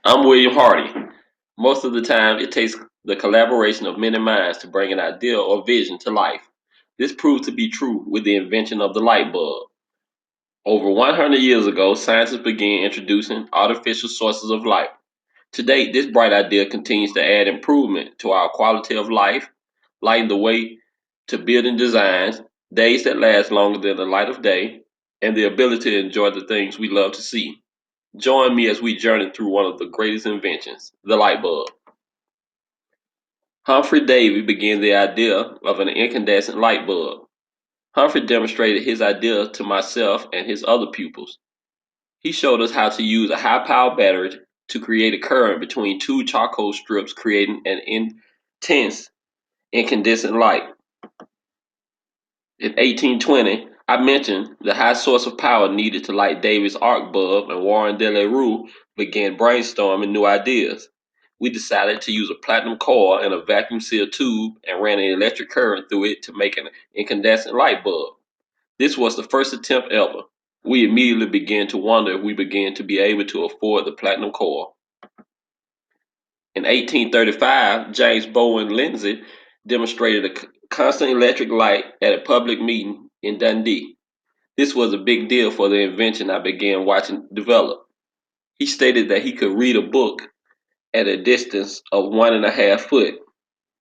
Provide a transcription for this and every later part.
I'm William Hardy. Most of the time, it takes the collaboration of many minds to bring an idea or vision to life. This proved to be true with the invention of the light bulb. Over 100 years ago, scientists began introducing artificial sources of light. Today, this bright idea continues to add improvement to our quality of life, lighting the way to building designs, days that last longer than the light of day, and the ability to enjoy the things we love to see. Join me as we journey through one of the greatest inventions, the light bulb. Humphrey Davy began the idea of an incandescent light bulb. Humphrey demonstrated his idea to myself and his other pupils. He showed us how to use a high power battery to create a current between two charcoal strips, creating an intense incandescent light. In 1820, I mentioned the high source of power needed to light Davy's arc bulb, and Warren de la Rue began brainstorming new ideas. We decided to use a platinum coil and a vacuum sealed tube and ran an electric current through it to make an incandescent light bulb. This was the first attempt ever. We immediately began to wonder if we began to be able to afford the platinum coil. In 1835, James Bowen Lindsay demonstrated a constant electric light at a public meeting in Dundee. This was a big deal for the invention I began watching develop. He stated that he could read a book at a distance of 1.5 feet.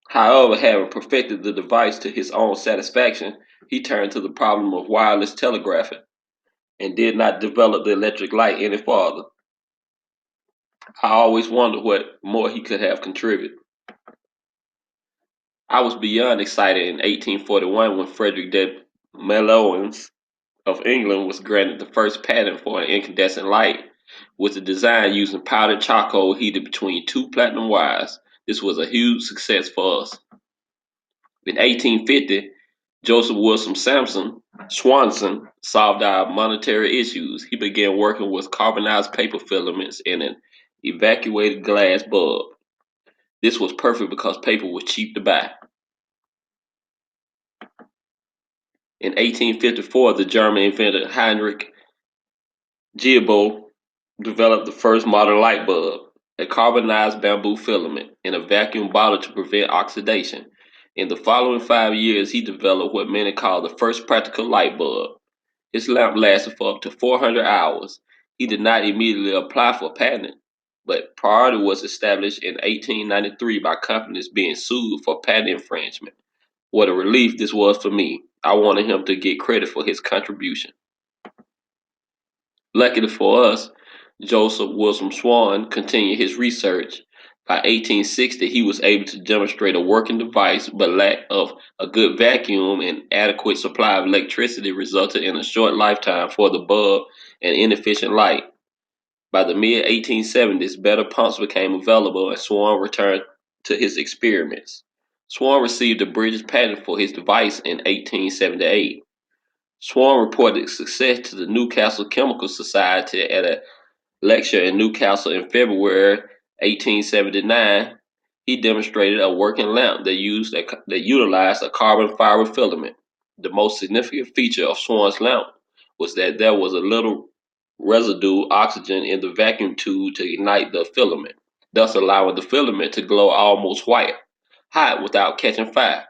However, having perfected the device to his own satisfaction, he turned to the problem of wireless telegraphing and did not develop the electric light any farther. I always wondered what more he could have contributed. I was beyond excited in 1841 when Frederick de Malloens of England was granted the first patent for an incandescent light, with a design using powdered charcoal heated between two platinum wires. This was a huge success for us. In 1850, Joseph Wilson Sampson Swanson solved our monetary issues. He began working with carbonized paper filaments in an evacuated glass bulb. This was perfect because paper was cheap to buy. In 1854, the German inventor Heinrich Giebel developed the first modern light bulb, a carbonized bamboo filament, in a vacuum bottle to prevent oxidation. In the following 5 years, he developed what many call the first practical light bulb. His lamp lasted for up to 400 hours. He did not immediately apply for a patent, but priority was established in 1893 by companies being sued for patent infringement. What a relief this was for me. I wanted him to get credit for his contribution. Luckily for us, Joseph Wilson Swan continued his research. By 1860, he was able to demonstrate a working device, but lack of a good vacuum and adequate supply of electricity resulted in a short lifetime for the bulb and inefficient light. By the mid 1870s, better pumps became available and Swan returned to his experiments. Swan received a British patent for his device in 1878. Swan reported success to the Newcastle Chemical Society at a lecture in Newcastle in February 1879. He demonstrated a working lamp that utilized a carbon fiber filament. The most significant feature of Swan's lamp was that there was a little residue oxygen in the vacuum tube to ignite the filament, thus allowing the filament to glow almost white hot without catching fire.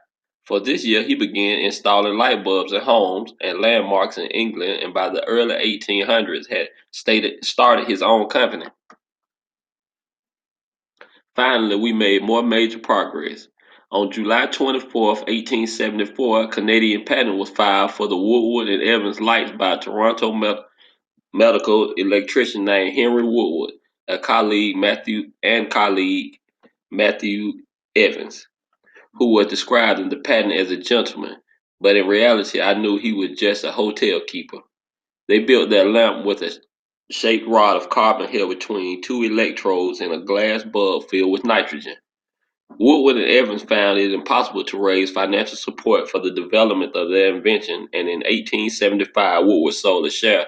For this year, he began installing light bulbs in homes and landmarks in England, and by the early 1800s had started his own company. Finally, we made more major progress. On July 24th, 1874, a Canadian patent was filed for the Woodward and Evans lights by a Toronto medical electrician named Henry Woodward, a colleague Matthew Evans, who was described in the patent as a gentleman, but in reality I knew he was just a hotel keeper. They built their lamp with a shaped rod of carbon held between two electrodes in a glass bulb filled with nitrogen. Woodward and Evans found it impossible to raise financial support for the development of their invention, and in 1875 Woodward sold a share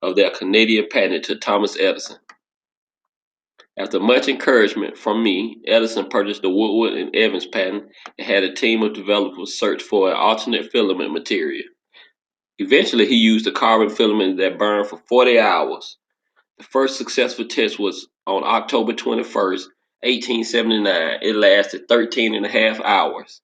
of their Canadian patent to Thomas Edison. After much encouragement from me, Edison purchased the Woodward and Evans patent and had a team of developers search for an alternate filament material. Eventually, he used a carbon filament that burned for 40 hours. The first successful test was on October 21st, 1879. It lasted 13 and a half hours.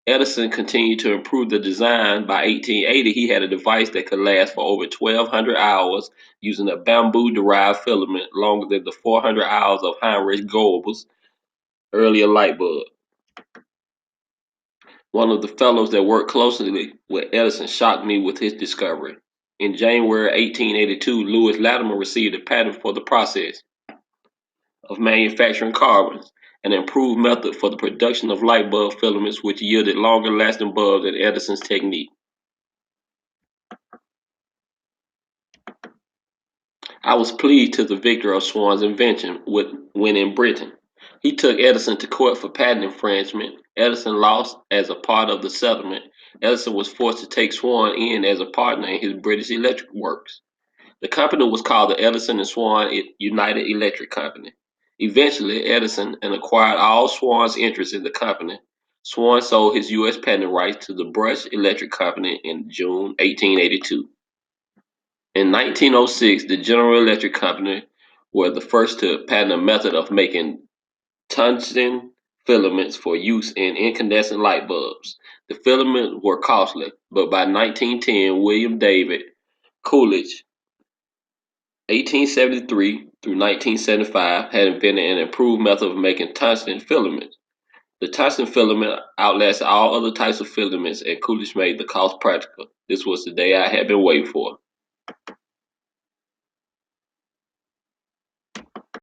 Edison continued to improve the design. By 1880, he had a device that could last for over 1,200 hours using a bamboo derived filament longer than the 400 hours of Heinrich Goebbels' earlier light bulb. One of the fellows that worked closely with Edison shocked me with his discovery. In January 1882, Lewis Latimer received a patent for the process of manufacturing carbons, an improved method for the production of light bulb filaments which yielded longer lasting bulbs than Edison's technique. I was pleased to the victor of Swan's invention when in Britain. He took Edison to court for patent infringement. Edison lost as a part of the settlement. Edison was forced to take Swan in as a partner in his British electric works. The company was called the Edison and Swan United Electric Company. Eventually, Edison acquired all Swan's interests in the company. Swan sold his U.S. patent rights to the Brush Electric Company in June 1882. In 1906, the General Electric Company were the first to patent a method of making tungsten filaments for use in incandescent light bulbs. The filaments were costly, but by 1910, William David Coolidge, 1873 through 1975, had invented an improved method of making tungsten filaments. The tungsten filament outlasted all other types of filaments, and Coolidge made the cost practical. This was the day I had been waiting for.